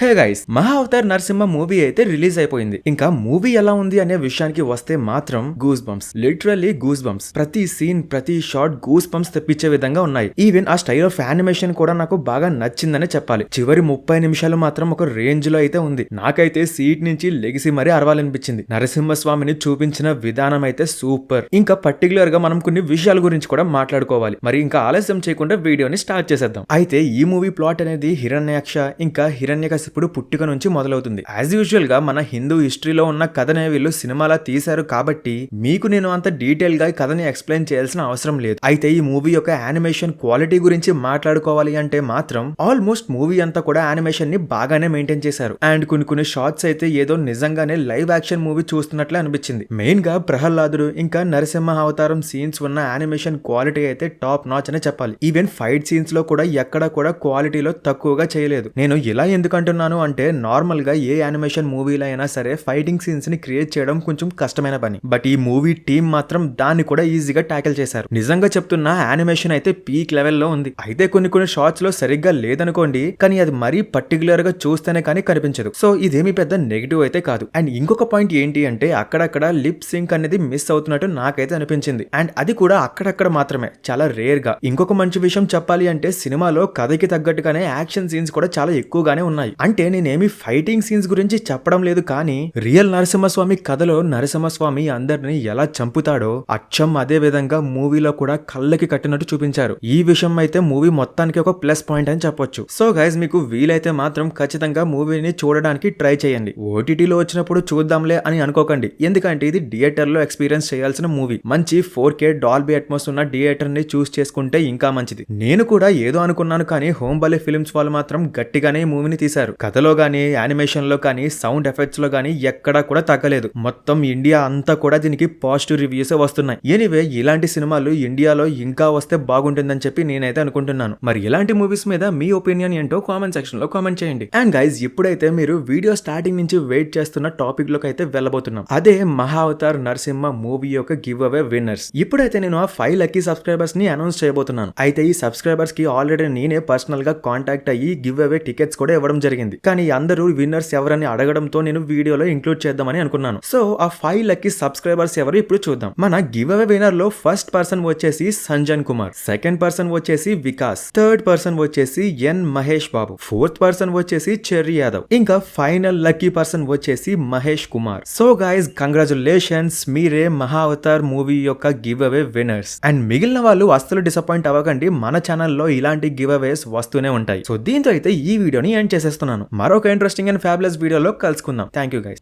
Hey guys, మహా Avatar Narasimha movie అయితే release అయిపోయింది. ఇంకా మూవీ ఎలా ఉంది అనే విషయానికి వస్తే మాత్రం goose bumps, literally goose bumps. ప్రతి సీన్, ప్రతి షాట్ గూస్ బంప్స్ తెప్పించే విధంగా ఉన్నాయి. ఈవెన్ ఆ స్టైల్ ఆఫ్ యానిమేషన్ కూడా నాకు బాగా నచ్చిందనే చెప్పాలి. చివరి 30 నిమిషాలు మాత్రం ఒక రేంజ్ లో అయితే ఉంది. నాకైతే సీట్ నుంచి లెగిసి మరీ అరవాలనిపించింది. నరసింహస్వామిని చూపించిన విధానం అయితే సూపర్. ఇంకా పర్టికులర్ గా మనం కొన్ని విషయాల గురించి కూడా మాట్లాడుకోవాలి. మరి ఇంకా ఆలస్యం చేయకుండా వీడియోని స్టార్ట్ చేసేద్దాం. అయితే ఈ మూవీ ప్లాట్ అనేది హిరణ్యాక్ష ఇంకా హిరణ్యకశిపుడు పుట్టిక నుంచి మొదలవుతుంది. యాజ్ యూజువల్ గా మన హిందూ హిస్టరీలో ఉన్న కథనే వీళ్ళు సినిమాలా తీశారు కాబట్టి మీకు నేను అంత డీటెయిల్ గా కథని ఎక్స్ప్లెయిన్ చేయాల్సిన అవసరం లేదు. అయితే ఈ మూవీ యొక్క యానిమేషన్ క్వాలిటీ గురించి మాట్లాడుకోవాలి అంటే మాత్రం ఆల్మోస్ట్ మూవీ అంతా కూడా యానిమేషన్ ని బాగానే మెయింటైన్ చేశారు. అండ్ కొన్ని షార్ట్స్ అయితే ఏదో నిజంగానే లైవ్ యాక్షన్ మూవీ చూస్తున్నట్లే అనిపించింది. మెయిన్ గా ప్రహ్లాదుడు ఇంకా నరసింహ అవతారం సీన్స్ ఉన్న యానిమేషన్ క్వాలిటీ అయితే టాప్ నాచ్ అనే చెప్పాలి. ఈవెన్ ఫైట్ సీన్స్ లో కూడా ఎక్కడ కూడా క్వాలిటీలో తక్కువగా చేయలేదు. నేను ఇలా ఎందుకు అంటున్నాను అంటే నార్మల్ గా ఏ యానిమేషన్ మూవీలో అయినా సరే ఫైటింగ్ సీన్స్ ని క్రియేట్ చేయడం కొంచెం కష్టమైన పని. బట్ ఈ మూవీ టీమ్ మాత్రం దాన్ని కూడా ఈజీగా ట్యాకిల్ చేశారు. నిజంగా చెప్తున్నా యానిమేషన్ అయితే పీక్ లెవెల్లో ఉంది. అయితే కొన్ని షార్ట్స్ లో సరిగ్గా లేదనుకోండి, కానీ అది మరీ పర్టికులర్ గా చూస్తేనే కానీ కనిపించదు. సో ఇదేమి పెద్ద నెగిటివ్ అయితే కాదు. అండ్ ఇంకొక పాయింట్ ఏంటి అంటే అక్కడక్కడ లిప్ సింక్ అనేది మిస్ అవుతున్నట్టు నాకైతే అనిపించింది. అండ్ అది కూడా అక్కడక్కడ మాత్రమే, చాలా రేర్ గా. ఇంకొక మంచి విషయం చెప్పాలి అంటే సినిమాలో కథకి తగ్గట్టుగానే యాక్షన్ సీన్స్ కూడా చాలా ఎక్కువగానే ఉన్నాయి. అంటే నేనేమి ఫైటింగ్ సీన్స్ గురించి చెప్పడం లేదు, కానీ రియల్ నరసింహస్వామి కథలో నరసింహస్వామి అందరిని ఎలా చంపుతాడో అచ్చం అదే విధంగా మూవీలో కూడా కళ్ళకి కట్టినట్టు చూపించారు. ఈ విషయం అయితే మూవీ మొత్తానికి ఒక ప్లస్ పాయింట్ అని చెప్పొచ్చు. సో గైస్, మీకు వీలైతే మాత్రం ఖచ్చితంగా మూవీని చూడడానికి ట్రై చేయండి. ఓటీటీలో వచ్చినప్పుడు చూద్దాంలే అని అనుకోకండి, ఎందుకంటే ఇది థియేటర్ లో ఎక్స్పీరియన్స్ చేయాల్సిన మూవీ. మంచి 4K డాల్బీ అట్మాస్ ఉన్న థియేటర్ ని చూస్ చేసుకుంటే ఇంకా మంచిది. నేను కూడా ఏదో అనుకున్నాను, కానీ హోంబలే ఫిల్మ్స్ వాళ్ళు మాత్రం గట్టిగానే ఈ మూవీని తీశారు. కథలో గానీ, యానిమేషన్ లో కానీ, సౌండ్ ఎఫెక్ట్స్ లో కానీ ఎక్కడా కూడా తగ్గలేదు. మొత్తం ఇండియా అంతా కూడా దీనికి పాజిటివ్ రివ్యూస్ వస్తున్నాయి. ఎనీవే, ఇలాంటి సినిమాలు ఇండియాలో ఇంకా వస్తే బాగుంటుందని చెప్పి నేనైతే అనుకుంటున్నాను. మరి ఇలాంటి మూవీస్ మీద మీ ఒపీనియన్ ఏంటో కామెంట్ సెక్షన్ లో కామెంట్ చేయండి. అండ్ గైస్, ఇప్పుడైతే మీరు వీడియో స్టార్టింగ్ నుంచి వెయిట్ చేస్తున్న టాపిక్ లోకి అయితే వెళ్ళబోతున్నాం. అదే మహా అవతార్ నరసింహ మూవీ యొక్క గివ్ అవే విన్నర్స్. ఇప్పుడైతే నేను ఆ 5 లక్కీ సబ్స్క్రైబర్స్ ని అనౌన్స్ చేయబోతున్నాను. అయితే ఈ సబ్స్క్రైబర్స్ కి ఆల్రెడీ నేనే పర్సనల్ గా కాంటాక్ట్ అయ్యి గివ్ అవే టికెట్స్ కూడా ఇవ్వడం జరిగింది. కానీ అందరూ విన్నర్స్ ఎవరని అడగడంతో నేను వీడియోలో ఇంక్లూడ్ చేద్దామని అనుకున్నాను. సో ఆ 5 లక్కీ సబ్స్క్రైబర్స్ ఎవరు ఇప్పుడు చూద్దాం. మన గివ్ అవే విన్నర్ లో ఫస్ట్ పర్సన్ వచ్చేసి సంజన్ కుమార్, సెకండ్ పర్సన్ వచ్చేసి వికాస్, థర్డ్ పర్సన్ వచ్చేసి ఎన్ మహేష్ బాబు, ఫోర్త్ పర్సన్ వచ్చేసి చెర్రీ యాదవ్, ఇంకా ఫైనల్ లక్కీ పర్సన్ వచ్చేసి Mahesh Kumar. So guys, congratulations, మీరే మహా అవతార్ మూవీ యొక్క గివ్ అవే విన్నర్స్. అండ్ మిగిలిన వాళ్ళు అస్సలు డిసప్పాయింట్ అవ్వకండి, మన ఛానల్లో ఇలాంటి గివ్ అవేస్ వస్తూనే ఉంటాయి. సో దీంతో అయితే ఈ వీడియోని ఎండ్ చేసేస్తున్నాను. మరొక ఇంట్రెస్టింగ్ అండ్ ఫ్యాబులస్ వీడియోలో కలుసుకుందాం. Thank you guys.